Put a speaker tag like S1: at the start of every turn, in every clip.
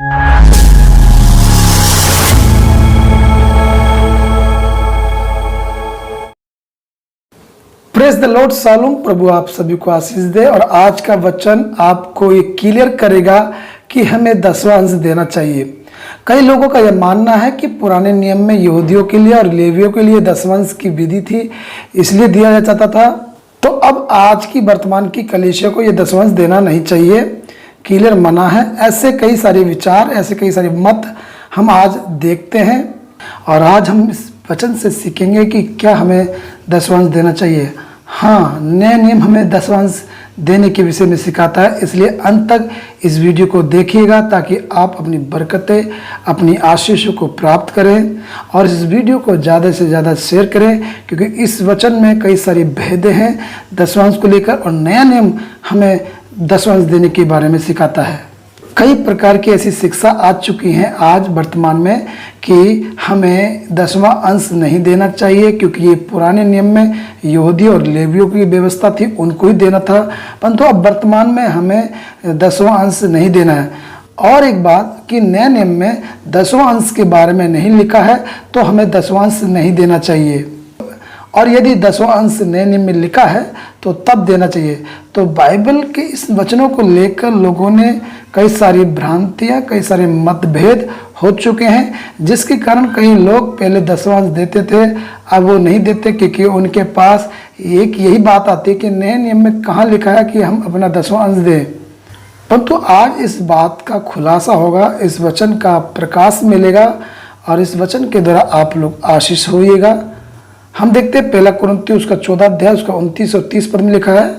S1: Praise the Lord. Shalom. प्रभु आप सभी को आशीष दे। और आज का वचन आपको ये क्लियर करेगा कि हमें दसवां अंश देना चाहिए। कई लोगों का यह मानना है कि पुराने नियम में यहूदियों के लिए और लेवियों के लिए दसवां अंश की विधि थी, इसलिए दिया जाता था। तो अब आज की वर्तमान की कलीसिया को यह दसवां अंश देना नहीं चाहिए, क्लियर मना है। ऐसे कई सारे विचार, ऐसे कई सारे मत हम आज देखते हैं और आज हम इस वचन से सीखेंगे कि क्या हमें दसवां अंश देना चाहिए। हाँ, नया नियम हमें दसवां अंश देने के विषय में सिखाता है, इसलिए अंत तक इस वीडियो को देखिएगा ताकि आप अपनी बरकतें, अपनी आशीषों को प्राप्त करें। और इस वीडियो को ज़्यादा से ज़्यादा शेयर करें, क्योंकि इस वचन में कई सारी भेदें हैं दसवां अंश को लेकर, और नया नियम हमें दसवां अंश देने के बारे में सिखाता है। कई प्रकार की ऐसी शिक्षा आ चुकी हैं आज वर्तमान में कि हमें दसवां अंश नहीं देना चाहिए, क्योंकि ये पुराने नियम में यहूदी और लेवियों की व्यवस्था थी, उनको ही देना था। परंतु अब वर्तमान में हमें दसवां अंश नहीं देना है। और एक बात कि नए नियम में दसवां अंश के बारे में नहीं लिखा है, तो हमें दसवां अंश नहीं देना चाहिए। और यदि दसवां अंश नए नियम में लिखा है तो तब देना चाहिए। तो बाइबल के इस वचनों को लेकर लोगों ने कई सारी भ्रांतियाँ, कई सारे मतभेद हो चुके हैं, जिसके कारण कई लोग पहले दसवां अंश देते थे, अब वो नहीं देते, क्योंकि उनके पास एक यही बात आती है कि नए नियम में कहाँ लिखा है कि हम अपना दसवां अंश दें। परंतु आज इस बात का खुलासा होगा, इस वचन का प्रकाश मिलेगा और इस वचन के द्वारा आप लोग आशीष होइएगा। हम देखते हैं पहला कुरिन्थियों उसका 14 अध्याय उसका 29 और 30 पद में लिखा है,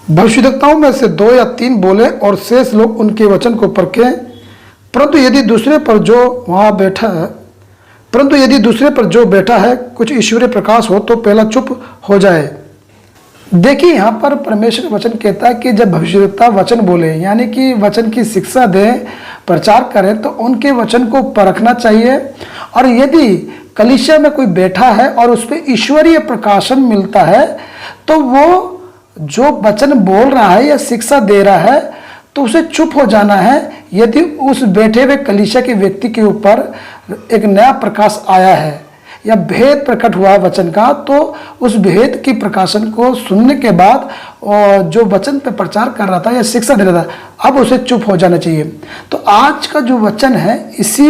S1: भविष्यद्वक्ताओं में से 2 या 3 बोले और शेष लोग उनके वचन को परखें, परंतु यदि दूसरे पर जो बैठा है कुछ ईश्वरीय प्रकाश हो तो पहला चुप हो जाए। देखिए, यहाँ पर परमेश्वर वचन कहता है कि जब भविष्यद्वक्ता वचन बोले, यानी कि वचन की शिक्षा दें, प्रचार करें, तो उनके वचन को परखना चाहिए। और यदि कलीसिया में कोई बैठा है और उस पर ईश्वरीय प्रकाशन मिलता है, तो वो जो वचन बोल रहा है या शिक्षा दे रहा है, तो उसे चुप हो जाना है। यदि उस बैठे हुए कलीसिया के व्यक्ति के ऊपर एक नया प्रकाश आया है या भेद प्रकट हुआ वचन का, तो उस भेद की प्रकाशन को सुनने के बाद जो वचन पे प्रचार कर रहा था या शिक्षा दे रहा था, अब उसे चुप हो जाना चाहिए। तो आज का जो वचन है इसी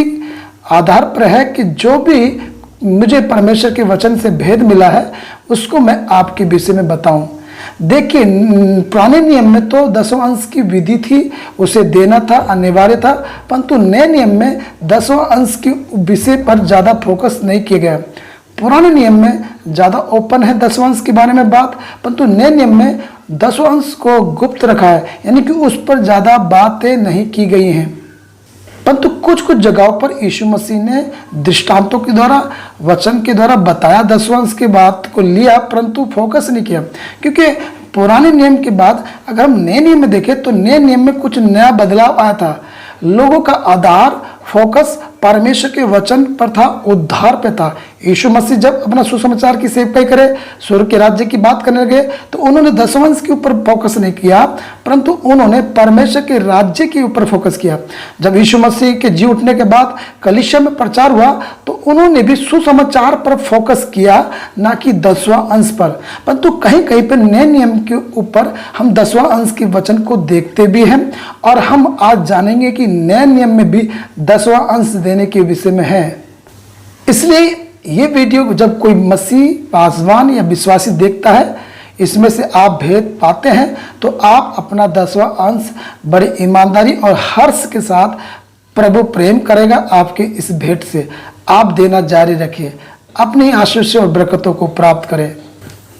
S1: आधार पर है कि जो भी मुझे परमेश्वर के वचन से भेद मिला है उसको मैं आपके विषय में बताऊं। देखिए, पुराने नियम में तो दसवां अंश की विधि थी, उसे देना था, अनिवार्य था। परंतु नए नियम में दसवां अंश के विषय पर ज़्यादा फोकस नहीं किया गया। पुराने नियम में ज़्यादा ओपन है दसवां अंश के बारे में बात, परंतु नए नियम में दसवां अंश को गुप्त रखा है, यानी कि उस पर ज़्यादा बातें नहीं की गई हैं। परंतु कुछ कुछ जगहों पर यीशु मसीह ने दृष्टांतों के द्वारा, वचन के द्वारा बताया, दसवां अंश के बात को लिया, परंतु फोकस नहीं किया। क्योंकि पुराने नियम के बाद अगर हम नए नियम में देखें तो नए नियम में कुछ नया बदलाव आया था। लोगों का आधार, फोकस परमेश्वर के वचन पर था, उद्धार पे था। यीशु मसीह जब अपना सुसमाचार की सेवकाई करे, स्वर्ग के राज्य की बात करने लगे, तो उन्होंने दसवां अंश के ऊपर फोकस नहीं किया, परंतु उन्होंने परमेश्वर के राज्य के ऊपर फोकस किया। जब यीशु मसीह के जी उठने के बाद कलीसिया में प्रचार हुआ, तो उन्होंने भी सुसमाचार पर फोकस किया, ना कि दसवां अंश पर। परंतु कहीं कहीं पर नए नियम के ऊपर हम दसवां अंश के वचन को देखते भी हैं, और हम आज जानेंगे कि नए नियम में भी दसवां अंश देने के विषय में है। इसलिए ये वीडियो जब कोई मसीह, पासवान या विश्वासी देखता है, इसमें से आप भेद पाते हैं, तो आप अपना दसवां अंश बड़ी ईमानदारी और हर्ष के साथ, प्रभु प्रेम करेगा आपके इस भेंट से, आप देना जारी रखिए, अपनी आशीष और बरकतों को प्राप्त करें।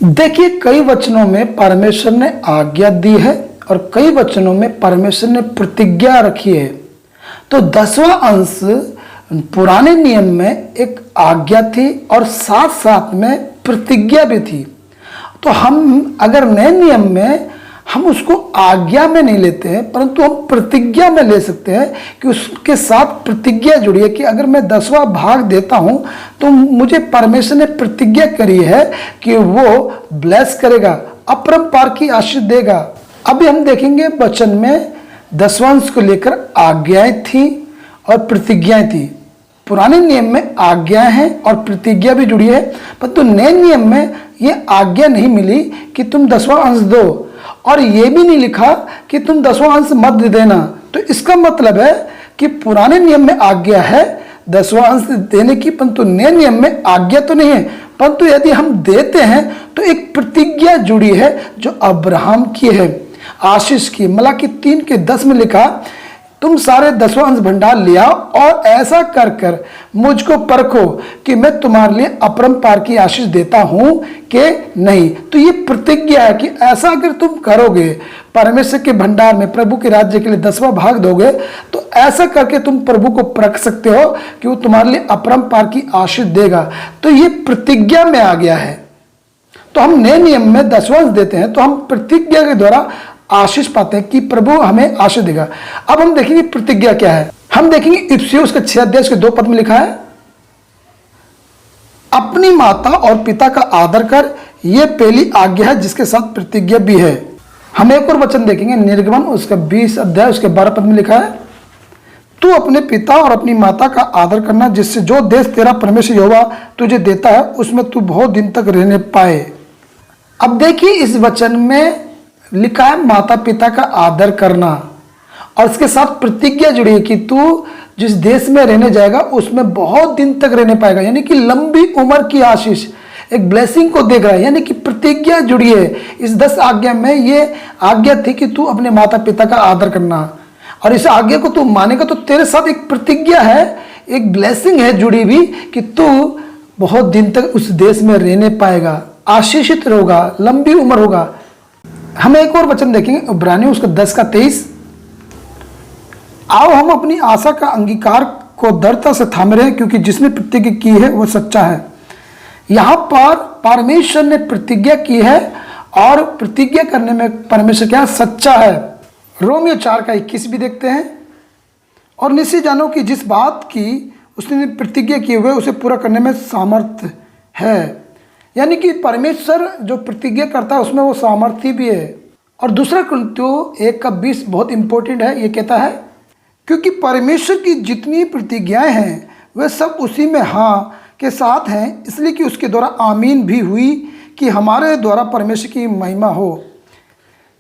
S1: देखिए, कई वचनों में परमेश्वर ने आज्ञा दी है और कई वचनों में परमेश्वर ने प्रतिज्ञा रखी है। तो दसवां अंश पुराने नियम में एक आज्ञा थी और साथ साथ में प्रतिज्ञा भी थी। तो हम अगर नए नियम में हम उसको आज्ञा में नहीं लेते हैं, परंतु हम प्रतिज्ञा में ले सकते हैं कि उसके साथ प्रतिज्ञा जुड़ी है कि अगर मैं 10वां भाग देता हूं तो मुझे परमेश्वर ने प्रतिज्ञा करी है कि वो ब्लेस करेगा, अपरंपार की आशीष देगा। अभी हम देखेंगे वचन में 10वां अंश को लेकर आज्ञाएं थी और प्रतिज्ञाएं थी। पुराने नियम में आज्ञाएं हैं और प्रतिज्ञा भी जुड़ी है, परंतु नए नियम में ये आज्ञा नहीं मिली कि तुम 10वां अंश दो, और ये भी नहीं लिखा कि तुम 10वां अंश मत देना। तो इसका मतलब है कि पुराने नियम में आज्ञा है 10वां अंश देने की, परंतु नए नियम में आज्ञा तो नहीं है, परंतु यदि हम देते हैं तो एक प्रतिज्ञा जुड़ी है जो अब्राहम की है, आशीष की। मलाकी 3:10 में लिखा, तुम सारे 10वां अंश भंडार लिया और ऐसा कर कर मुझको परखो कि मैं तुम्हारे लिए अपरंपार की आशीष देता हूं कि नहीं। तो ये प्रतिज्ञा है कि ऐसा अगर तुम करोगे, परमेश्वर के भंडार में प्रभु के राज्य के लिए 10वां भाग दोगे, तो ऐसा करके तुम प्रभु को परख सकते हो कि वो तुम्हारे लिए अपरंपार की आशीष देगा। तो ये प्रतिज्ञा में आ गया है। तो हम नए नियम में 10वां अंश देते हैं तो हम प्रतिज्ञा के द्वारा आशीष पाते हैं कि प्रभु हमें आशीष देगा। अब हम देखेंगे प्रतिज्ञा क्या है। हम देखेंगे इफिसियों उसके 6:2 में लिखा है, अपनी माता और पिता का आदर कर, यह पहली आज्ञा है जिसके साथ प्रतिज्ञा भी है। हम एक और वचन देखेंगे, निर्गमन उसका 20 उसके 12 में लिखा है, तू अपने पिता और अपनी माता का आदर करना, जिससे जो देश तेरा परमेश्वर यहोवा तुझे देता है उसमें तू बहुत दिन तक रहने पाए। अब देखिए इस वचन में लिखा है माता पिता का आदर करना, और इसके साथ प्रतिज्ञा जुड़ी है कि तू जिस देश में रहने जाएगा उसमें बहुत दिन तक रहने पाएगा, यानी कि लंबी उम्र की आशीष, एक ब्लेसिंग को देख रहा है, यानी कि प्रतिज्ञा जुड़ी है। इस 10 आज्ञा में ये आज्ञा थी कि तू अपने माता पिता का आदर करना, और इस आज्ञा को तू मानेगा तो तेरे साथ एक प्रतिज्ञा है, एक ब्लेसिंग है जुड़ी हुई कि तू बहुत दिन तक उस देश में रहने पाएगा, आशीषित होगा, लंबी उम्र होगा। हम एक और वचन देखेंगे, इब्रानियों उसका 10:23, आओ हम अपनी आशा का अंगीकार को दृढ़ता से थामे रहें, क्योंकि जिसने प्रतिज्ञा की है वह सच्चा है। यहां पर परमेश्वर ने प्रतिज्ञा की है और प्रतिज्ञा करने में परमेश्वर क्या सच्चा है। रोमियो 4:21 भी देखते हैं, और निश्चय जानो कि जिस बात की उसने प्रतिज्ञा की हुए उसे पूरा करने में सामर्थ्य है। यानी कि परमेश्वर जो प्रतिज्ञा करता है उसमें वो सामर्थ्य भी है। और दूसरा कुरिन्थियों 1:20 बहुत इंपॉर्टेंट है, ये कहता है, क्योंकि परमेश्वर की जितनी प्रतिज्ञाएं हैं वे सब उसी में हाँ के साथ हैं, इसलिए कि उसके द्वारा आमीन भी हुई कि हमारे द्वारा परमेश्वर की महिमा हो।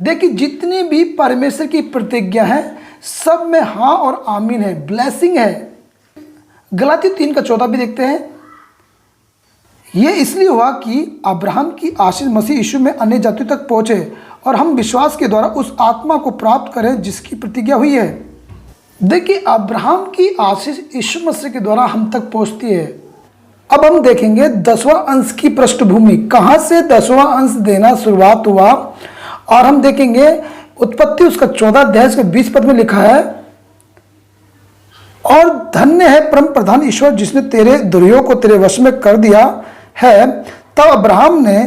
S1: देखिए जितनी भी परमेश्वर की प्रतिज्ञा है सब में हाँ और आमीन है, ब्लेसिंग है। गलाती 3:14 भी देखते हैं, ये इसलिए हुआ कि अब्राहम की आशीष मसीह यीशु में अन्य जातियों तक पहुंचे और हम विश्वास के द्वारा उस आत्मा को प्राप्त करें जिसकी प्रतिज्ञा हुई है। देखिए अब्राहम की आशीष यीशु मसीह के द्वारा हम तक पहुंचती है। अब हम देखेंगे 10वां अंश की पृष्ठभूमि, कहां से 10वां अंश देना शुरुआत हुआ, और हम देखेंगे उत्पत्ति उसका 14:20 में लिखा है, और धन्य है परम प्रधान ईश्वर जिसने तेरे दुर्यों को तेरे वश में कर दिया है। तब अब्राहम ने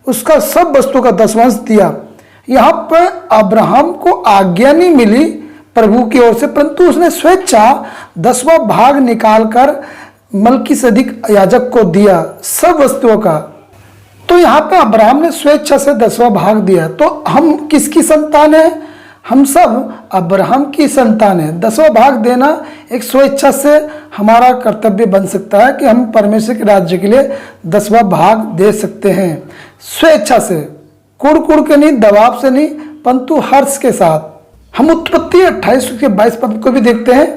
S1: उसका सब वस्तु का 10वां अंश दिया। यहाँ पर अब्राहम को आज्ञा नहीं मिली प्रभु की ओर से, परंतु उसने स्वेच्छा 10वां भाग निकालकर मलकीसदिक याजक को दिया सब वस्तुओं का। तो यहाँ पे अब्राहम ने स्वेच्छा से 10वां भाग दिया। तो हम किसकी संतान है? हम सब अब्राहम की संतान है। 10वां भाग देना एक स्वेच्छा से हमारा कर्तव्य बन सकता है कि हम परमेश्वर के राज्य के लिए 10वां भाग दे सकते हैं, स्वेच्छा से, कुड़ के नहीं, दबाव से नहीं, परंतु हर्ष के साथ। हम उत्पत्ति 28:22 को भी देखते हैं,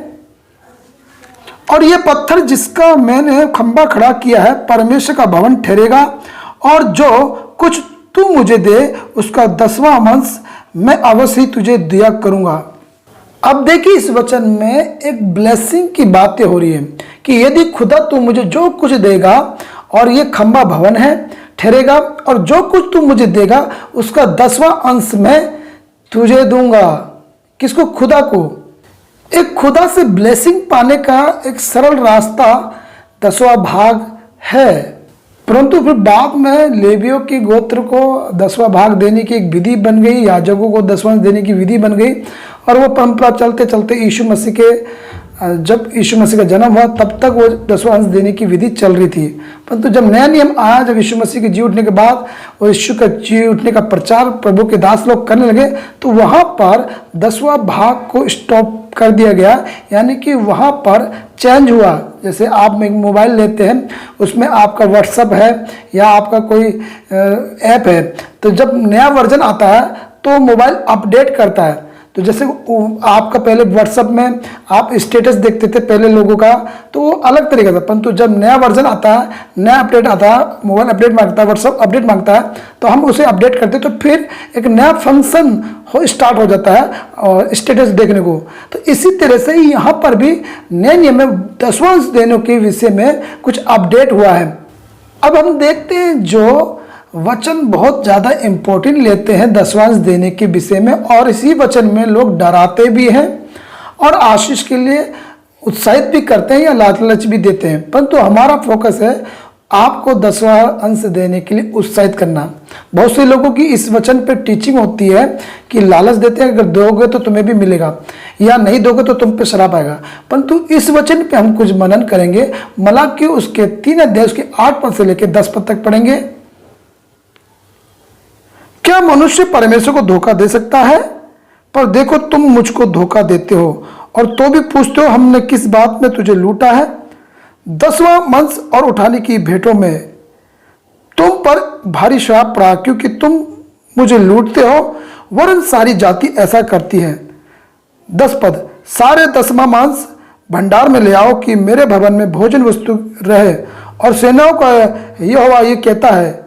S1: और ये पत्थर जिसका मैंने खंबा खड़ा किया है परमेश्वर का भवन ठहरेगा, और जो कुछ तू मुझे दे उसका 10वां अंश मैं अवश्य ही तुझे दिया करूंगा। अब देखिए इस वचन में एक ब्लेसिंग की बातें हो रही है कि यदि खुदा तू मुझे जो कुछ देगा, और ये खंबा भवन है ठहरेगा, और जो कुछ तू मुझे देगा उसका 10वां अंश मैं तुझे दूंगा। किसको? खुदा को। एक खुदा से ब्लेसिंग पाने का एक सरल रास्ता 10वां भाग है, परंतु फिर बाद में लेवियों के गोत्र को 10वां भाग देने की एक विधि बन गई, याजकों को 10वां देने की विधि बन गई, और वो परंपरा चलते चलते यीशु मसीह के जब यीशु मसीह का जन्म हुआ तब तक वो 10वां अंश देने की विधि चल रही थी। परंतु जब नया नियम आया, जब यीशु मसीह के जी उठने के बाद और यीशु का जी उठने का प्रचार प्रभु के दास लोग करने लगे, तो वहाँ पर 10वां भाग को स्टॉप कर दिया गया, यानी कि वहाँ पर चेंज हुआ। जैसे आप एक मोबाइल लेते हैं, उसमें आपका व्हाट्सअप है या आपका कोई ऐप है, तो जब नया वर्जन आता है तो मोबाइल अपडेट करता है। तो जैसे आपका पहले व्हाट्सएप में आप स्टेटस देखते थे पहले लोगों का, तो वो अलग तरीका था। परंतु जब नया वर्जन आता है, नया अपडेट आता है, मोबाइल अपडेट मांगता है, व्हाट्सएप अपडेट मांगता है, तो हम उसे अपडेट करते हैं, तो फिर एक नया फंक्शन स्टार्ट हो जाता है और स्टेटस देखने को। तो इसी तरह से यहाँ पर भी नए नियम में 10वां अंश देने के विषय में कुछ अपडेट हुआ है। अब हम देखते हैं जो वचन बहुत ज़्यादा इम्पोर्टेंट लेते हैं 10वां अंश देने के विषय में, और इसी वचन में लोग डराते भी हैं और आशीष के लिए उत्साहित भी करते हैं या लालच भी देते हैं। परंतु हमारा फोकस है आपको 10वां अंश देने के लिए उत्साहित करना। बहुत से लोगों की इस वचन पे टीचिंग होती है कि लालच देते हैं, अगर दोगे तो तुम्हें भी मिलेगा, या नहीं दोगे तो तुम पे श्राप आएगा। परंतु इस वचन पे हम कुछ मनन करेंगे। मलाकी उसके 3 अध्याय उसके 8 पद से लेकर 10 पद तक पढ़ेंगे। क्या मनुष्य परमेश्वर को धोखा दे सकता है? पर देखो तुम मुझको धोखा देते हो और तो भी पूछते हो हमने किस बात में तुझे लूटा है? 10वां अंश और उठाने की भेंटों में तुम पर भारी श्राप पड़ा, क्योंकि तुम मुझे लूटते हो, वरन सारी जाति ऐसा करती है। 10 पद, सारे 10वां अंश भंडार में ले आओ कि मेरे भवन में भोजन वस्तु रहे। और सेनाओं का यहोवा ये कहता है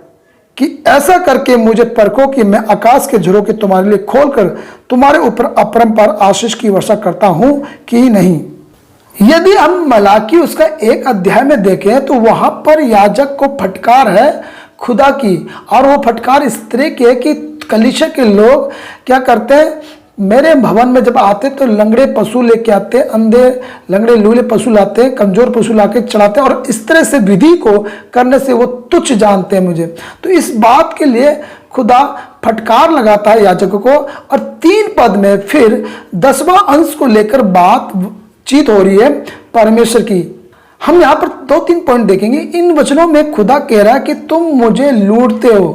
S1: कि ऐसा करके मुझे परखो कि मैं आकाश के झरोखे तुम्हारे लिए खोलकर तुम्हारे ऊपर अपरंपार आशीष की वर्षा करता हूं कि नहीं। यदि हम मलाकी उसका 1 अध्याय में देखें तो वहां पर याजक को फटकार है खुदा की, और वो फटकार इस तरह की है कि कलीसिया के लोग क्या करते हैं, मेरे भवन में जब आते तो लंगड़े पशु लेके आते, अंधे लंगड़े लूले पशु लाते, कमजोर पशु लाके चढ़ाते, और इस तरह से विधि को करने से वो तुच्छ जानते हैं मुझे। तो इस बात के लिए खुदा फटकार लगाता है याजकों को। और 3 पद में फिर 10वां अंश को लेकर बातचीत हो रही है परमेश्वर की। हम यहाँ पर 2-3 पॉइंट देखेंगे। इन वचनों में खुदा कह रहा है कि तुम मुझे लूटते हो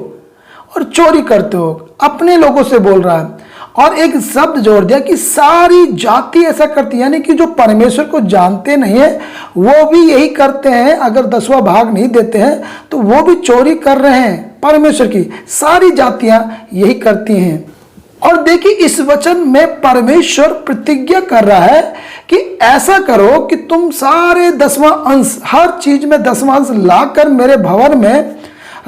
S1: और चोरी करते हो, अपने लोगों से बोल रहा है। और एक शब्द जोड़ दिया कि सारी जाति ऐसा करती है, यानी कि जो परमेश्वर को जानते नहीं है वो भी यही करते हैं। अगर 10वां भाग नहीं देते हैं तो वो भी चोरी कर रहे हैं परमेश्वर की। सारी जातियां यही करती हैं। और देखिए इस वचन में परमेश्वर प्रतिज्ञा कर रहा है कि ऐसा करो कि तुम सारे 10वां अंश, हर चीज में 10वां अंश लाकर मेरे भवन में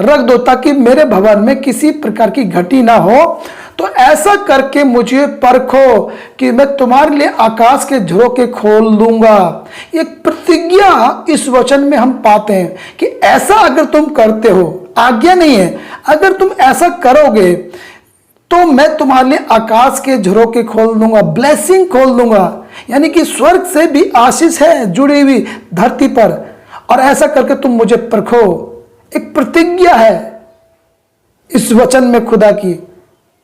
S1: रख दो, ताकि मेरे भवन में किसी प्रकार की घटी ना हो। तो ऐसा करके मुझे परखो कि मैं तुम्हारे लिए आकाश के झरोखे खोल दूंगा। एक प्रतिज्ञा इस वचन में हम पाते हैं कि ऐसा अगर तुम करते हो, आज्ञा नहीं है, अगर तुम ऐसा करोगे तो मैं तुम्हारे लिए आकाश के झरोखे खोल दूंगा, ब्लेसिंग खोल दूंगा। यानी कि स्वर्ग से भी आशीष है जुड़ी हुई धरती पर, और ऐसा करके तुम मुझे परखो। एक प्रतिज्ञा है इस वचन में खुदा की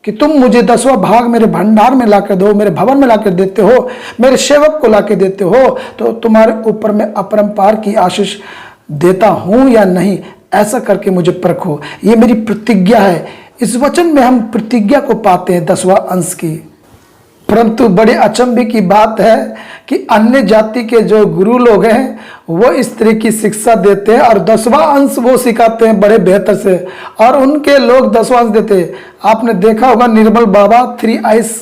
S1: कि तुम मुझे 10वां भाग मेरे भंडार में लाकर दो, मेरे भवन में लाकर देते हो, मेरे सेवक को लाकर देते हो, तो तुम्हारे ऊपर मैं अपरंपार की आशीष देता हूं या नहीं, ऐसा करके मुझे परखो। ये मेरी प्रतिज्ञा है। इस वचन में हम प्रतिज्ञा को पाते हैं 10वां अंश की। परंतु बड़े अचंभे की बात है कि अन्य जाति के जो गुरु लोग हैं वो इस तरह की शिक्षा देते हैं और 10वां अंश वो सिखाते हैं बड़े बेहतर से, और उनके लोग 10वां अंश देते हैं। आपने देखा होगा निर्मल बाबा, 3 आइस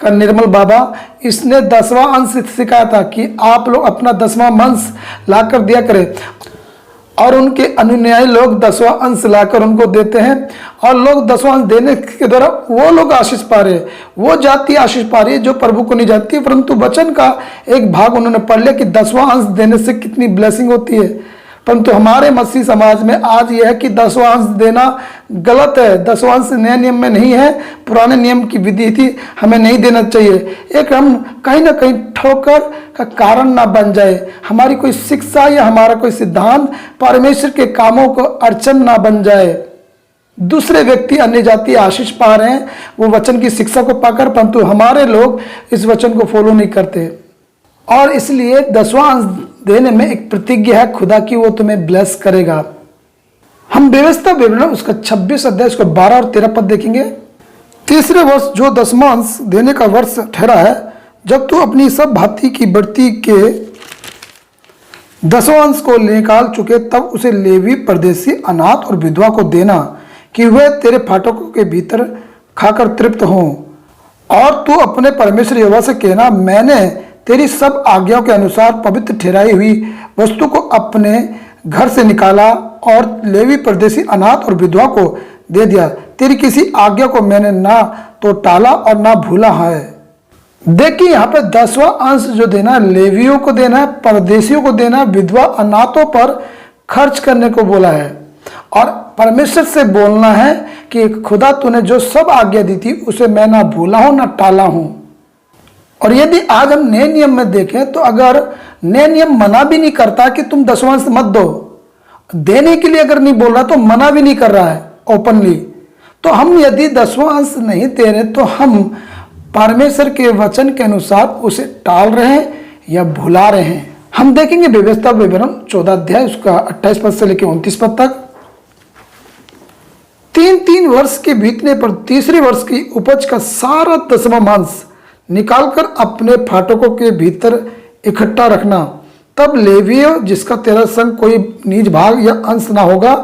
S1: का निर्मल बाबा, इसने 10वां अंश सिखाया था कि आप लोग अपना 10वां अंश लाकर दिया करें, और उनके अनुयायी लोग 10वां अंश लाकर उनको देते हैं, और लोग 10वां अंश देने के द्वारा वो लोग आशीष पा रहे हैं, वो जाति आशीष पा रही है जो प्रभु को नहीं जानती। परंतु वचन का एक भाग उन्होंने पढ़ लिया कि 10वां अंश देने से कितनी ब्लेसिंग होती है। परंतु हमारे मसीह समाज में आज यह है कि 10वां अंश देना गलत है। 10वां अंश नए नियम में नहीं है, पुराने नियम की विधि थी, हमें नहीं देना चाहिए। एक हम कहीं ना कहीं ठोकर का कारण ना बन जाए, हमारी कोई शिक्षा या हमारा कोई सिद्धांत परमेश्वर के कामों को अड़चन ना बन जाए। दूसरे व्यक्ति अन्य जाति आशीष पा रहे हैं वो वचन की शिक्षा को पाकर, परंतु हमारे लोग इस वचन को फॉलो नहीं करते। और इसलिए 10वां अंश देने में एक प्रतिज्ञा है खुदा की, वो तुम्हें ब्लेस करेगा। हम व्यवस्था विवरण उसका 26 अध्याय उसका 12 और 13 पद देखेंगे। तीसरे वर्ष जो 10वां अंश देने का वर्ष ठहरा है, जब तू अपनी सब भांति की बढ़ती के 10वां अंश को निकाल चुके, तब उसे लेवी, परदेसी, अनाथ और विधवा को देना, कि वे तेरे फाटकों के भीतर खाकर तृप्त हों। और तू अपने परमेश्वर यहोवा से कहना, मैंने तेरी सब आज्ञाओं के अनुसार पवित्र ठहराई हुई वस्तु को अपने घर से निकाला और लेवी, परदेसी, अनाथ और विधवा को दे दिया। तेरी किसी आज्ञा को मैंने ना तो टाला और ना भूला है। देखिए यहाँ पे 10वां अंश जो देना, लेवियों को देना है, परदेशियों को देना, विधवा, अनाथों पर खर्च करने को बोला है। और परमेश्वर से बोलना है कि खुदा तूने जो सब आज्ञा दी थी उसे मैं ना भूला हूं ना टाला हूं। और यदि आज हम नए नियम में देखें तो अगर नए नियम मना भी नहीं करता कि तुम 10वां अंश मत दो, देने के लिए अगर नहीं बोल रहा तो मना भी नहीं कर रहा है ओपनली, तो हम यदि 10वां अंश नहीं दे रहे तो हम परमेश्वर के वचन के अनुसार उसे टाल रहे हैं या भुला रहे हैं। हम देखेंगे व्यवस्था विवरण 14 अध्याय उसका 28 पद से लेकर 29 पद तक। 3 वर्ष के बीतने पर तीसरे वर्ष की उपज का सारा 10वां अंश निकालकर अपने फाटकों के भीतर इकट्ठा रखना। तब लेवीय जिसका तेरा संग कोई नीच भाग या अंश ना होगा,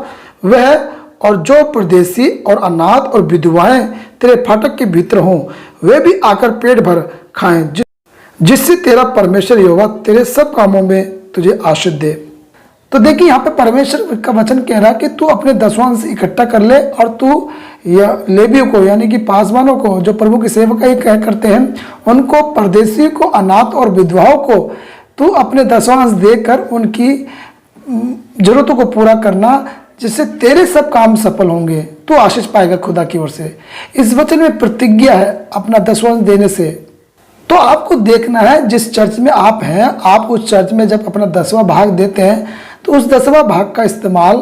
S1: वह और जो परदेसी और अनाथ और विधवाएं तेरे फाटक के भीतर हों, वे भी आकर पेट भर खाएं, जिससे तेरा परमेश्वर यहोवा तेरे सब कामों में तुझे आशीष दे। तो देखिए यहाँ पे परमेश्वर का वचन कह रहा है कि तू अपने 10वां अंश इकट्ठा कर ले और तू लेवियों को यानी कि पासवानों को जो प्रभु की सेवा करते हैं, उनको, परदेशी को, अनाथ और विधवाओं को तू अपने 10वां अंश देकर उनकी जरूरतों को पूरा करना, जिससे तेरे सब काम सफल होंगे, तू आशीष पाएगा खुदा की ओर से। इस वचन में प्रतिज्ञा है अपना 10वां अंश देने से। तो आपको देखना है जिस चर्च में आप हैं, आप उस चर्च में जब अपना 10वां भाग देते हैं तो उस 10वां भाग का इस्तेमाल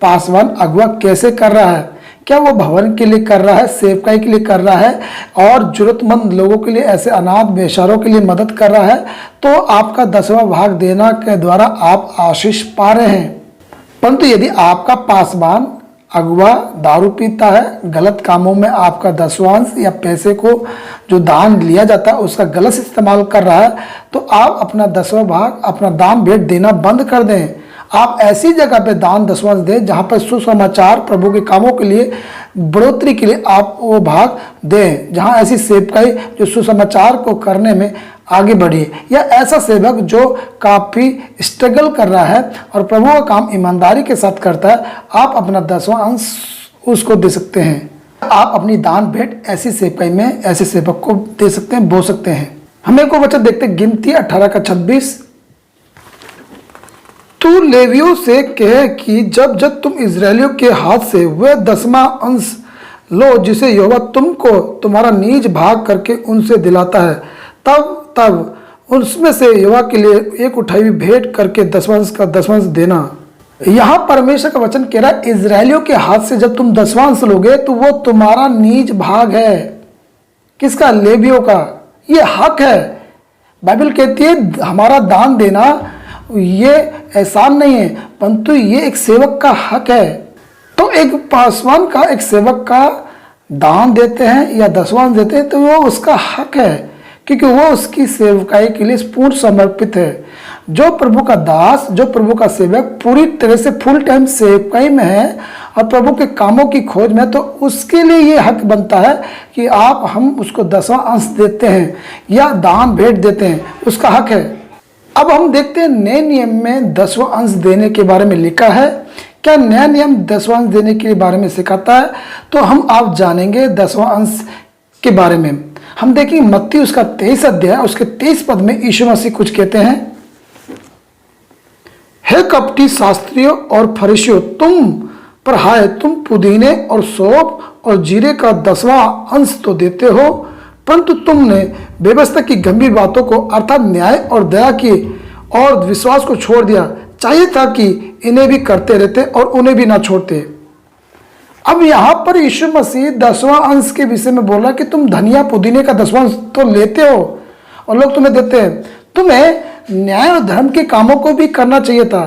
S1: पासवान अगुआ कैसे कर रहा है। क्या वो भवन के लिए कर रहा है, सेवकाई के लिए कर रहा है और जरूरतमंद लोगों के लिए, ऐसे अनाथ बेचारों के लिए मदद कर रहा है, तो आपका 10वां भाग देना के द्वारा आप आशीष पा रहे हैं। परंतु यदि आपका पासवान अगुआ दारू पीता है, गलत कामों में आपका 10वां अंश या पैसे को जो दान लिया जाता है उसका गलत इस्तेमाल कर रहा है, तो आप अपना 10वां भाग, अपना दान भेंट देना बंद कर दें। आप ऐसी जगह पे दान 10वां अंश दें जहाँ पर सुसमाचार, प्रभु के कामों के लिए, बढ़ोतरी के लिए आप वो भाग दें। जहाँ ऐसी सेवकाई जो सुसमाचार को करने में आगे बढ़ी, या ऐसा सेवक जो काफ़ी स्ट्रगल कर रहा है और प्रभु का काम ईमानदारी के साथ करता है, आप अपना 10वां अंश उसको दे सकते हैं। आप अपनी दान भेंट ऐसी सेवकाई में ऐसे सेवक को दे सकते हैं, बो सकते हैं। हमें को वचन देखते हैं गिनती 18 का 26। तू लेवियों से कहे कि जब जब तुम इजरायलियों के हाथ से वह 10वां अंश लो जिसे यहोवा तुमको तुम्हारा नीज भाग करके उनसे दिलाता है, तब उसमें से यहोवा के लिए एक उठाई हुई भेंट करके 10वां अंश का 10वां अंश देना। यहाँ परमेश्वर का वचन कह रहा है इजरायलियों के हाथ से जब तुम 10वां अंश लोगे तो वो तुम्हारा नीज भाग है। किसका? लेवियों का। ये हक है। बाइबल कहती है हमारा दान देना ये एहसान नहीं है, परंतु ये एक सेवक का हक है। तो एक पासवान का, एक सेवक का दान देते हैं या 10वां अंश देते हैं तो वो उसका हक है, क्योंकि वो उसकी सेवकाई के लिए पूर्ण समर्पित है। जो प्रभु का दास, जो प्रभु का सेवक पूरी तरह से फुल टाइम सेवकाई में है और प्रभु के कामों की खोज में, तो उसके लिए ये हक बनता है कि हम उसको 10वां अंश देते हैं या दान भेंट देते हैं, उसका हक है। अब हम देखते हैं नए नियम में 10वां अंश देने के बारे में लिखा है। क्या नया नियम 10वां अंश देने के बारे में सिखाता है? तो हम आप जानेंगे 10वां अंश के बारे में। हम देखेंगे मत्ती उसका 23 अध्याय उसके 23 पद में यीशु मसीह कुछ कहते हैं, हे कपटी शास्त्रियों और फरीसियों, तुम पर हाय, तुम पुदीने और सौंफ और जीरे का 10वां अंश तो देते हो, परंतु तुमने व्यवस्था की गंभीर बातों को अर्थात न्याय और दया की और विश्वास को छोड़ दिया। चाहिए था कि इन्हें भी करते रहते और उन्हें भी ना छोड़ते। अब यहाँ पर यीशु मसीह 10वां अंश के विषय में बोल रहा है कि तुम धनिया पुदीने का 10वां अंश तो लेते हो और लोग तुम्हें देते हैं, तुम्हें न्याय और धर्म के कामों को भी करना चाहिए था।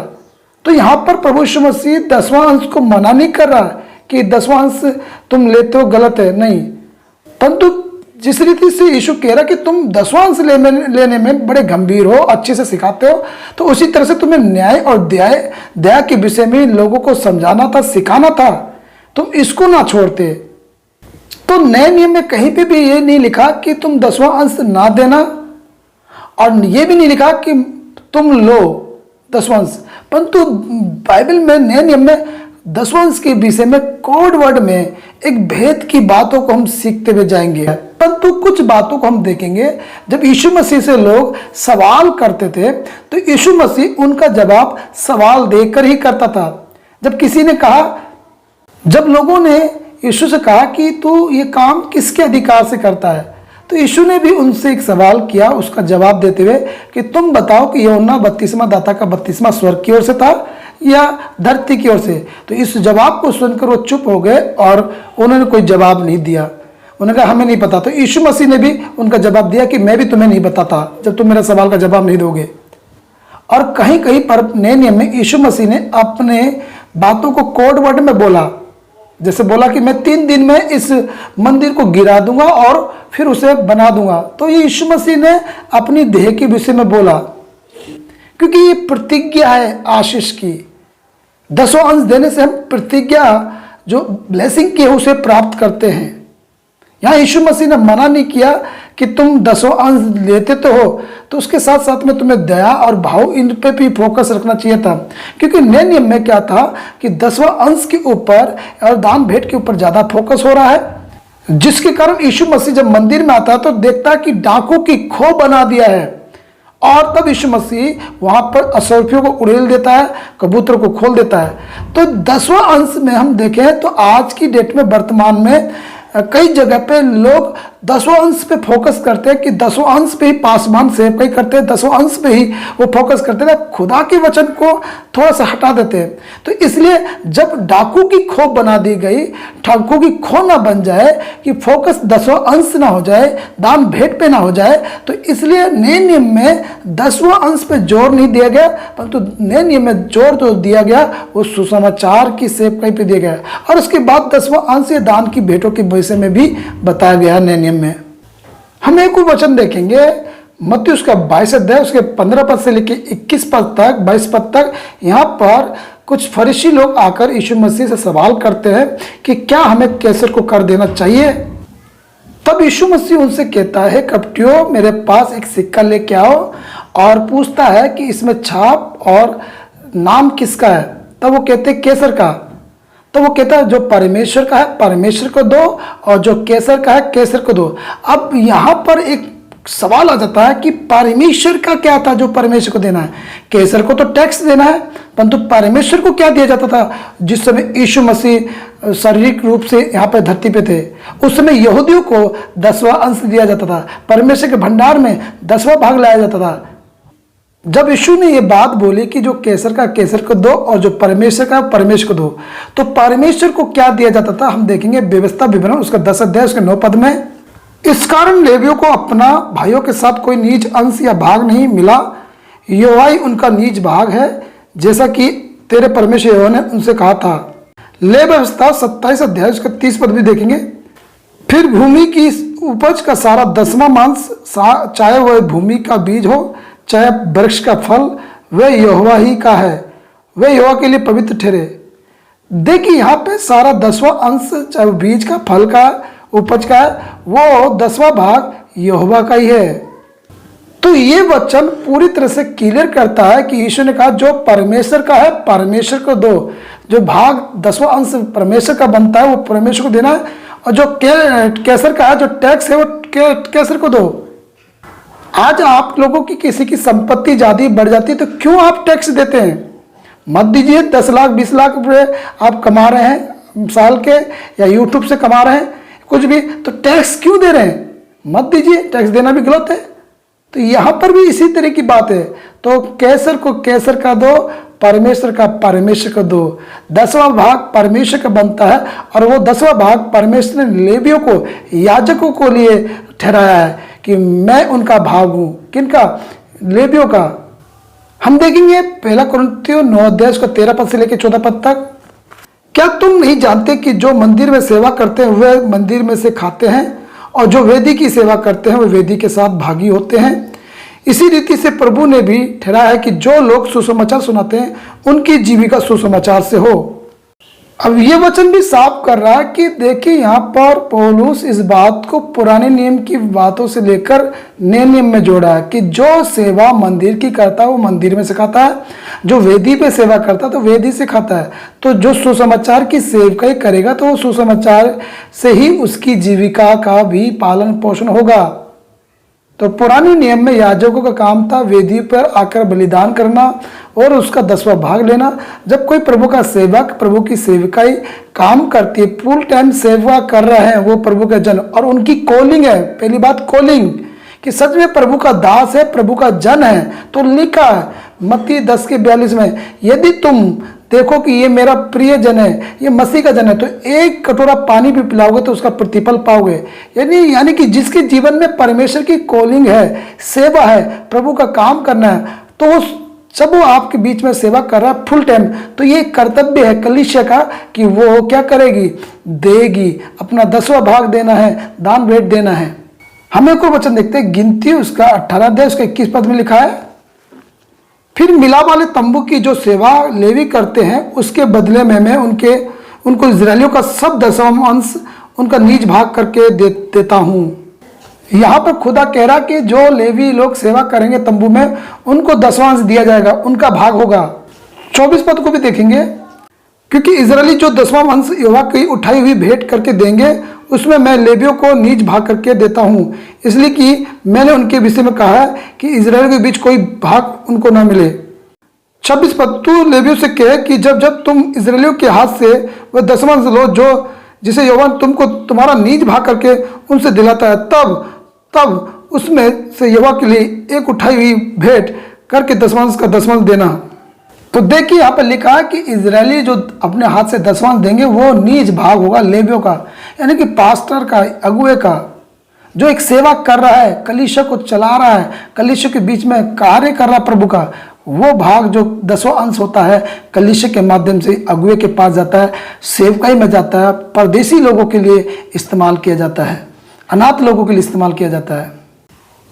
S1: तो यहाँ पर प्रभु यीशु मसीह 10वां अंश को मना नहीं कर रहा कि 10वां अंश तुम लेते हो गलत है, नहीं, परंतु जिस रीति से यीशु कह रहा कि तुम 10वां अंश लेने में बड़े गंभीर हो, अच्छे से सिखाते हो, तो उसी तरह से तुम्हें न्याय और दया के विषय में लोगों को समझाना था, सिखाना था। तुम इसको ना छोड़ते। तो नए नियम में कहीं पे भी ये नहीं लिखा कि तुम 10वां अंश ना देना, और ये भी नहीं लिखा कि तुम लो 10वां अंश, परंतु बाइबल में नए नियम में 10वां अंश के विषय में कोड वर्ड में एक भेद की बातों को हम सीखते हुए जाएंगे। परंतु कुछ बातों को हम देखेंगे, जब यीशु मसीह से लोग सवाल करते थे तो यीशु मसीह उनका जवाब सवाल देकर ही करता था। जब किसी ने कहा, जब लोगों ने यीशु से कहा कि तू ये काम किसके अधिकार से करता है, तो यीशु ने भी उनसे एक सवाल किया, उसका जवाब देते हुए कि तुम बताओ कि यूहन्ना बपतिस्मा दाता का बपतिस्मा स्वर्ग की ओर से था या धरती की ओर से। तो इस जवाब को सुनकर वो चुप हो गए और उन्होंने कोई जवाब नहीं दिया। उन्होंने कहा हमें नहीं पता। तो यीशु मसीह ने भी उनका जवाब दिया कि मैं भी तुम्हें नहीं बताता जब तुम मेरे सवाल का जवाब नहीं दोगे। और कहीं कहीं पर नए नियम में यीशु मसीह ने अपने बातों को कोड वर्ड में बोला, जैसे बोला कि मैं 3 दिन में इस मंदिर को गिरा दूंगा और फिर उसे बना दूंगा। तो ये यीशु मसीह ने अपनी देह के विषय में बोला, क्योंकि ये प्रतिज्ञा है आशीष की। 10वां अंश देने से हम प्रतिज्ञा जो ब्लेसिंग की है उसे प्राप्त करते हैं। यहाँ यीशु मसीह ने मना नहीं किया कि तुम 10वां अंश लेते तो हो, तो उसके साथ साथ में तुम्हें दया और भाव इन पे भी फोकस रखना चाहिए था। क्योंकि नए नियम में क्या था कि 10वां अंश के ऊपर और दान भेंट के ऊपर ज़्यादा फोकस हो रहा है, जिसके कारण यीशु मसीह जब मंदिर में आता है तो देखता है कि डाकुओं की खो बना दिया है, और तब यीशु मसीह वहाँ पर असुरफियों को उड़ेल देता है, कबूतर को खोल देता है। तो 10वां अंश में हम देखें तो आज की डेट में वर्तमान में कई जगह पे लोग 10वां अंश पे फोकस करते हैं कि 10वां अंश पे ही पासमान सेव कई करते हैं, 10वां अंश पे ही वो फोकस करते हैं, खुदा के वचन को थोड़ा सा हटा देते हैं। तो इसलिए जब डाकू की खो बना दी गई, ठाकुर की खो ना बन जाए कि फोकस 10वां अंश ना हो जाए, दान भेंट पे ना हो जाए, तो इसलिए नए नियम में 10वां अंश पे जोर नहीं दिया गया, परंतु नए नियम में जोर जो दिया गया वो सुसमाचार की सेवकाई पे दिया गया। और उसके बाद 10वां अंश दान की भेंटों के विषय में भी बताया गया नए नियम में। हम एक वचन देखेंगे मत्ती उसका 22 अध्याय उसके 15 पद से लेकर 21 पद तक, 22 पद तक। यहाँ पर कुछ फरीसी लोग आकर यीशु मसीह से सवाल करते हैं कि क्या हमें कैसर को कर देना चाहिए। तब यीशु मसीह उनसे कहता है, कपटियों मेरे पास एक सिक्का लेके आओ, और पूछता है कि इसमें छाप और नाम किसका है। तब वो कहते हैं कैसर का। तो वो कहता है जो परमेश्वर का है परमेश्वर को दो, और जो कैसर का है कैसर को दो। अब यहाँ पर एक सवाल आ जाता है कि परमेश्वर का क्या था जो परमेश्वर को देना है। कैसर को तो टैक्स देना है, परंतु परमेश्वर को क्या दिया जाता था। जिस समय यीशु मसीह शारीरिक रूप से यहाँ पे धरती पे थे, उस समय यहूदियों को 10वां अंश दिया जाता था, परमेश्वर के भंडार में 10वां भाग लाया जाता था। जब यीशु ने ये बात बोली कि जो कैसर का कैसर को दो और जो परमेश्वर का परमेश्वर को दो, तो परमेश्वर को क्या दिया जाता था हम देखेंगे व्यवस्था विवरण उसका 10 अध्याय उसके 9 पद में। इस कारण लेवियों को अपना भाइयों के साथ कोई नीच अंश या भाग नहीं मिला, यहोवा ही उनका नीच भाग है, जैसा कि तेरे परमेश्वर यहोवा ने उनसे कहा था। ले व्यवस्था 27 अध्याय उसका 30 पद भी देखेंगे। फिर भूमि की उपज का सारा 10वां मांस, चाहे वह भूमि का बीज हो चाहे वृक्ष का फल, वह यहोवा ही का है, वह यहोवा के लिए पवित्र ठहरे। देखिए यहाँ पे सारा 10वां अंश चाहे बीज का, फल का, उपज का है, वो 10वां भाग यहोवा का ही है। तो ये वचन पूरी तरह से क्लियर करता है कि यीशु ने कहा जो परमेश्वर का है परमेश्वर को दो, जो भाग 10वां अंश परमेश्वर का बनता है वो परमेश्वर को देना है, और जो कैसर का है जो टैक्स है वो कैसर को दो। आज आप लोगों की किसी की संपत्ति ज्यादा बढ़ जाती है तो क्यों आप टैक्स देते हैं। मत दीजिए, 10 लाख 20 लाख रुपए आप कमा रहे हैं साल के, या यूट्यूब से कमा रहे हैं कुछ भी, तो टैक्स क्यों दे रहे हैं। मत दीजिए, टैक्स देना भी गलत है। तो यहाँ पर भी इसी तरह की बात है। तो कैसर को कैसर का दो, परमेश्वर का परमेश्वर को दो। 10वां भाग परमेश्वर का बनता है, और वो 10वां भाग परमेश्वर ने लेवियों को याजकों को लिए ठहराया है कि मैं उनका भाग हूँ। किनका? लेवियों का। हम देखेंगे पहला कुरिन्थियों 9 अध्याय उसका 13 पद से लेकर 14 पद तक। क्या तुम नहीं जानते कि जो मंदिर में सेवा करते हैं वे मंदिर में से खाते हैं, और जो वेदी की सेवा करते हैं वे वेदी के साथ भागी होते हैं। इसी रीति से प्रभु ने भी ठहराया है कि जो लोग सुसमाचार सुनाते हैं उनकी जीविका सुसमाचार से हो। अब ये वचन भी साफ कर रहा है कि देखिए यहाँ पर पौलुस इस बात को पुराने नियम की बातों से लेकर नए नियम में जोड़ा है कि जो सेवा मंदिर की करता है वो मंदिर में सिखाता है, जो वेदी पे सेवा करता है तो वेदी से खाता है, तो जो सुसमाचार की सेवकाई करेगा तो वो सुसमाचार से ही उसकी जीविका का भी पालन पोषण होगा। तो पुराने नियम में याजकों का काम था वेदी पर आकर बलिदान करना और उसका 10वां भाग लेना। जब कोई प्रभु का सेवक प्रभु की सेवकाई काम करती है, फुल टाइम सेवा कर रहे हैं वो प्रभु के जन, और उनकी कॉलिंग है, पहली बात कॉलिंग कि सच में प्रभु का दास है, प्रभु का जन है, तो लिखा है मत्ती 10:42 में, यदि तुम देखो कि ये मेरा प्रिय जन है, ये मसीह का जन है, तो एक कटोरा पानी भी पिलाओगे तो उसका प्रतिफल पाओगे। यानी कि जिसके जीवन में परमेश्वर की कॉलिंग है, सेवा है, प्रभु का काम करना है, तो वो जब वो आपके बीच में सेवा कर रहा है फुल टाइम, तो ये कर्तव्य है कलीसिया का कि वो क्या करेगी, देगी, अपना 10वां भाग देना है, दान भेंट देना है। हमें को वचन देखते हैं, गिनती उसका 18 अध्याय उसका 21 पद में लिखा है, फिर मिलाप वाले तंबू की जो सेवा लेवी करते हैं उसके बदले में मैं उनको इजरायलियों का सब 10वां अंश उनका नीच भाग करके देता हूँ। यहाँ पर खुदा कह रहा कि जो लेवी लोग सेवा करेंगे तंबू में उनको 10वां अंश दिया जाएगा, उनका भाग होगा। 24 पद को भी देखेंगे, क्योंकि इजरायली जो 10वां अंश यहोवा की उठाई हुई भेंट करके देंगे उसमें मैं लेवियों को नीच भाग करके देता हूँ, इसलिए कि मैंने उनके विषय में कहा है कि इजराइल के बीच कोई भाग उनको ना मिले। 26 पद, तू लेवियों से कहे कि जब तुम इजरायलियों के हाथ से वह 10वां अंश लो जो जिसे यहोवा तुमको तुम्हारा नीच भाग करके उनसे दिलाता है, तब उसमें से यहोवा के लिए एक उठाई हुई भेंट करके 10वां अंश का 10वां अंश देना। तो देखिए यहाँ पर लिखा है कि इजरायली जो अपने हाथ से 10वां अंश देंगे वो नीच भाग होगा लेवियों का, यानी कि पास्टर का, अगुए का, जो एक सेवा कर रहा है, कलीसिया को चला रहा है, कलीसिया के बीच में कार्य कर रहा है प्रभु का, वो भाग जो 10वां अंश होता है कलीसिया के माध्यम से अगुए के पास जाता है, सेवकाई में जाता है, परदेसी लोगों के लिए इस्तेमाल किया जाता है, अनाथ लोगों के लिए इस्तेमाल किया जाता है,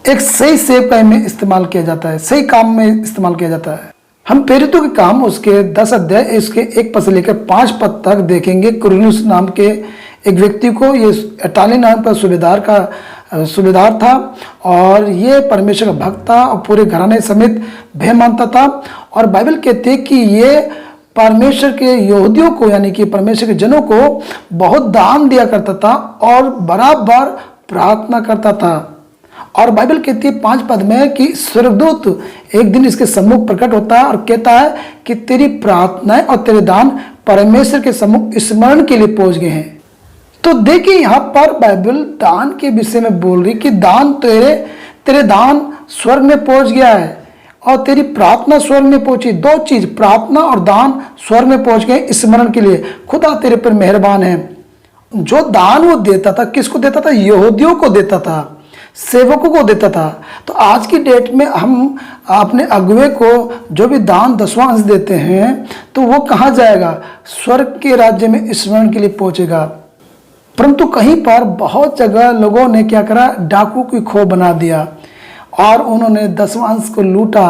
S1: एक सही सेवकाई में इस्तेमाल किया जाता है, सही काम में इस्तेमाल किया जाता है। हम प्रेरितों के काम उसके 10 अध्याय इसके 1 पद से लेकर 5 पद तक देखेंगे। कुरनेलियुस नाम के एक व्यक्ति को, ये इटाली नाम का सूबेदार था और ये परमेश्वर का भक्त था और पूरे घराने समेत भय मानता था, और बाइबल कहती है कि ये परमेश्वर के यहूदियों को यानी कि परमेश्वर के जनों को बहुत दान दिया करता था और बराबर प्रार्थना करता था। और बाइबल कहती है 5 पद में कि स्वर्गदूत एक दिन इसके सम्मुख प्रकट होता है और कहता है कि तेरी प्रार्थनाएं और तेरे दान परमेश्वर के सम्मुख स्मरण के लिए पहुंच गए हैं। तो देखिए यहाँ पर बाइबल दान के विषय में बोल रही कि दान तेरे दान स्वर्ग में पहुंच गया है और तेरी प्रार्थना स्वर्ग में पहुंची। 2 चीज, प्रार्थना और दान स्वर्ग में पहुंच गए स्मरण के लिए। खुदा तेरे पर मेहरबान है। जो दान वो देता था, किसको देता था? यहूदियों को देता था, सेवकों को देता था। तो आज की डेट में हम अपने अगुए को जो भी दान 10वां अंश देते हैं तो वो कहाँ जाएगा? स्वर्ग के राज्य में स्मरण के लिए पहुंचेगा। परंतु कहीं पर बहुत जगह लोगों ने क्या करा, डाकू की खो बना दिया और उन्होंने 10वां अंश को लूटा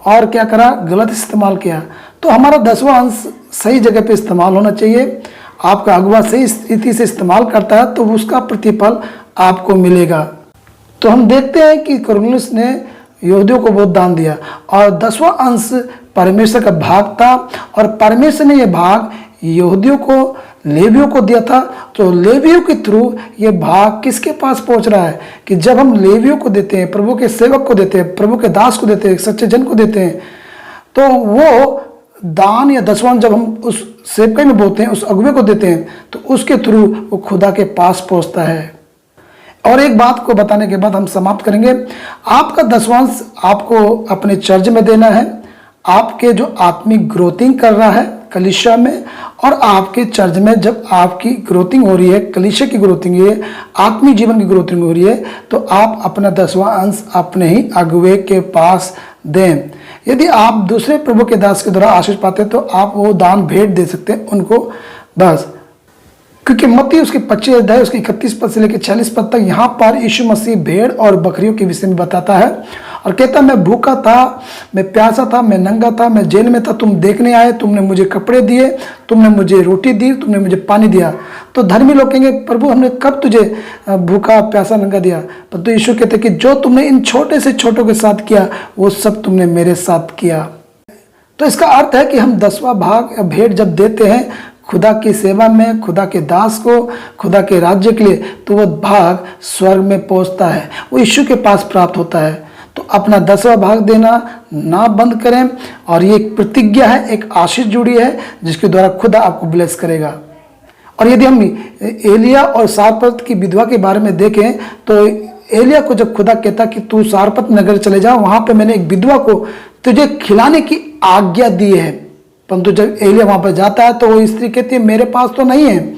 S1: और क्या करा, गलत इस्तेमाल किया। तो हमारा 10वां अंश सही जगह पे इस्तेमाल होना चाहिए। आपका अगुआ सही स्थिति से इस्तेमाल करता है तो उसका प्रतिफल आपको मिलेगा। तो हम देखते हैं कि कुरनेलियुस ने यहूदियों को बहुत दान दिया और 10वां अंश परमेश्वर का भाग था और परमेश्वर ने यह भाग यहूदियों को, लेवियों को दिया था। तो लेवियों के थ्रू ये भाग किसके पास पहुंच रहा है कि जब हम लेवियों को देते हैं, प्रभु के सेवक को देते हैं, प्रभु के दास को देते हैं, सच्चे जन को देते हैं, तो वो दान या 10वां जब हम उस सेवकाई में बोलते हैं, उस अगुवे को देते हैं, तो उसके थ्रू वो खुदा के पास पहुंचता है। और एक बात को बताने के बाद हम समाप्त करेंगे। आपका 10वां अंश आपको अपने चर्च में देना है। आपके जो आत्मिक ग्रोथिंग कर रहा है, कलीसिया में और आपके चर्च में जब आपकी ग्रोथिंग हो रही है, कलीसिया की ग्रोथिंग है, आत्मिक जीवन की ग्रोथिंग हो रही है, तो आप अपना 10वां अंश अपने ही अगुवे के पास दें। यदि आप दूसरे प्रभु के दास के द्वारा आशीष पाते हैं तो आप वो दान भेंट दे सकते हैं उनको, बस। क्योंकि मत्ती उसके 25 अध्याय उसके 31 पद से लेकर 46 पद तक यहाँ पर यीशु मसीह भेड़ और बकरियों के विषय में बताता है और कहता, मैं भूखा था, मैं प्यासा था, मैं नंगा था, मैं जेल में था, तुम देखने आए, तुमने मुझे कपड़े दिए, तुमने मुझे रोटी दी, तुमने मुझे पानी दिया। तो धर्मी लोग कहेंगे, प्रभु हमने कब तुझे भूखा प्यासा नंगा दिया? परंतु यीशु कहते कि जो तुमने इन छोटे से छोटों के साथ किया वो सब तुमने मेरे साथ किया। तो इसका अर्थ है कि हम 10वां भाग या भेंट जब देते हैं खुदा की सेवा में, खुदा के दास को, खुदा के राज्य के लिए, तो वह भाग स्वर्ग में पहुंचता है, वो यीशु के पास प्राप्त होता है। तो अपना 10वां भाग देना ना बंद करें। और ये एक प्रतिज्ञा है, एक आशीष जुड़ी है जिसके द्वारा खुदा आपको ब्लेस करेगा। और यदि हम एलिया और सारपत की विधवा के बारे में देखें तो एलिया को जब खुदा कहता कि तू सारपत नगर चले जा, वहां पे मैंने एक विधवा को तुझे खिलाने की आज्ञा दी है। परंतु जब एलिया वहां पर जाता है तो वो स्त्री कहती है मेरे पास तो नहीं है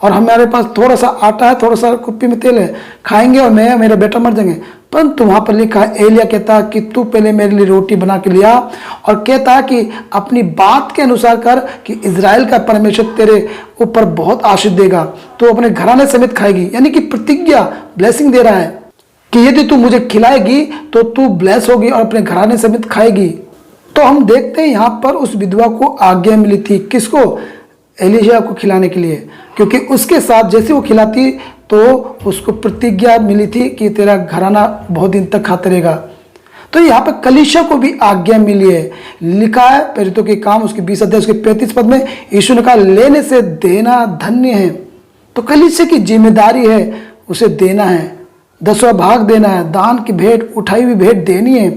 S1: और हमारे पास थोड़ा सा आटा है, थोड़ा सा कुप्पी में तेल है, खाएंगे और मैं मेरा बेटा मर जाएंगे। परंतु वहां पर लिखा है, एलिया कहता कि तू पहले मेरे लिए रोटी बना के लिया और कहता कि अपनी बात के अनुसार कर कि इजराइल का परमेश्वर तेरे ऊपर बहुत आशीष देगा, तो अपने घराने समेत खाएगी। यानी कि प्रतिज्ञा, ब्लेसिंग दे रहा है कि यदि तू मुझे खिलाएगी तो तू ब्लेस होगी और अपने घराने समेत खाएगी। तो हम देखते हैं यहाँ पर उस विधवा को आज्ञा मिली थी, किसको? एलिशा को खिलाने के लिए, क्योंकि उसके साथ जैसे वो खिलाती तो उसको प्रतिज्ञा मिली थी कि तेरा घराना बहुत दिन तक खाते रहेगा। तो यहाँ पर कलीसिया को भी आज्ञा मिली है। लिखा है प्रेरितों के काम उसके 20 अध्याय उसके 35 पद में, यीशु ने कहा लेने से देना धन्य है। तो कलीसिया की जिम्मेदारी है उसे देना है, 10वां भाग देना है, दान की भेंट, उठाई हुई भेंट देनी है,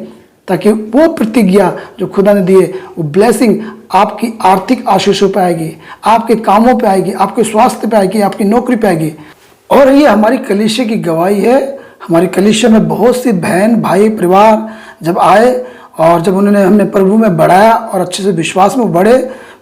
S1: ताकि वो प्रतिज्ञा जो खुदा ने दी है वो ब्लेसिंग आपकी आर्थिक आशीषों पे आएगी, आपके कामों पे आएगी, आपके स्वास्थ्य पे आएगी, आपकी नौकरी पे आएगी। और ये हमारी कलीसिया की गवाही है। हमारी कलीसिया में बहुत सी बहन भाई परिवार जब आए और जब उन्होंने हमने प्रभु में बढ़ाया और अच्छे से विश्वास में बढ़े,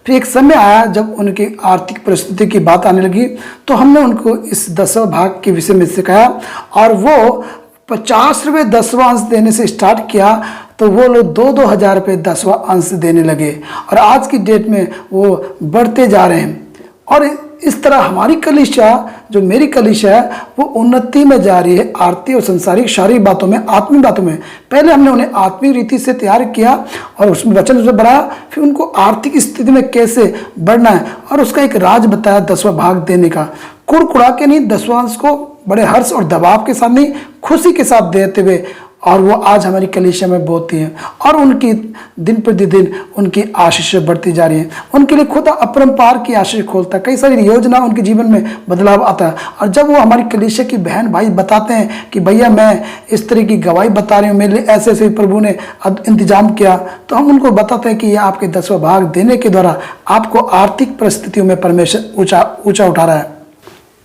S1: फिर एक समय आया जब उनकी आर्थिक परिस्थिति की बात आने लगी तो हमने उनको इस 10वां भाग के विषय में सिखाया और वो 50 रुपये 10वां अंश देने से स्टार्ट किया तो वो लोग 2-2 हज़ार रुपये 10वां अंश देने लगे और आज की डेट में वो बढ़ते जा रहे हैं। और इस तरह हमारी कलीसिया, जो मेरी कलीसिया है, वो उन्नति में जा रही है, आर्थिक और संसारिक शारीरिक बातों में, आत्मिक बातों में। पहले हमने उन्हें आत्मिक रीति से तैयार किया और उसमें वचन से बढ़ाया, फिर उनको आर्थिक स्थिति में कैसे बढ़ना है और उसका एक राज बताया 10वां भाग देने का। कुड़कुड़ा के नहीं, 10वां अंश को बड़े हर्ष और दबाव के साथ नहीं, खुशी के साथ देते हुए, और वो आज हमारी कलीसिया में बोलती हैं और उनकी दिन प्रतिदिन उनकी आशीष बढ़ती जा रही है। उनके लिए खुदा अपरंपार की आशीष खोलता है, कई सारी योजना उनके जीवन में बदलाव आता है। और जब वो हमारी कलीसिया की बहन भाई बताते हैं कि भैया मैं इस तरह की गवाही बता रही हूँ, मेरे लिए ऐसे ऐसे प्रभु ने इंतजाम किया, तो हम उनको बताते हैं कि यह आपके 10वां भाग देने के द्वारा आपको आर्थिक परिस्थितियों में परमेश्वर ऊंचा उठा रहा है।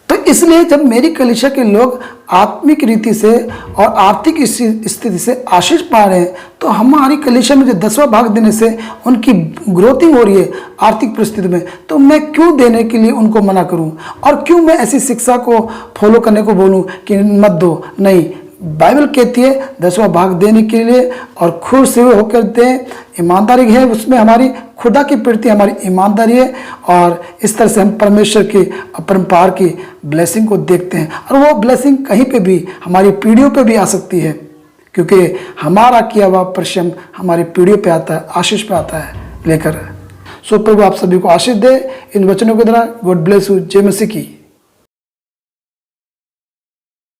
S1: तो इसलिए जब मेरी कलीसिया के लोग आत्मिक रीति से और आर्थिक स्थिति से आशीष पा रहे हैं, तो हमारी कलीसिया में जो 10वां भाग देने से उनकी ग्रोथिंग हो रही है आर्थिक परिस्थिति में, तो मैं क्यों देने के लिए उनको मना करूं और क्यों मैं ऐसी शिक्षा को फॉलो करने को बोलूं कि मत दो? नहीं, बाइबल कहती है 10वां भाग देने के लिए और खुश होकर दें, ईमानदारी है उसमें, हमारी खुदा की प्रति हमारी ईमानदारी है। और इस तरह से हम परमेश्वर की अपरंपार की ब्लेसिंग को देखते हैं और वो ब्लेसिंग कहीं पे भी हमारी पीढ़ियों पे भी आ सकती है, क्योंकि हमारा किया हुआ परिश्रम हमारी पीढ़ियों पे आता है, आशीष पे आता है लेकर। सो प्रभु आप सभी को आशीष दे इन वचनों के द्वारा। God bless you. जय मसीह की।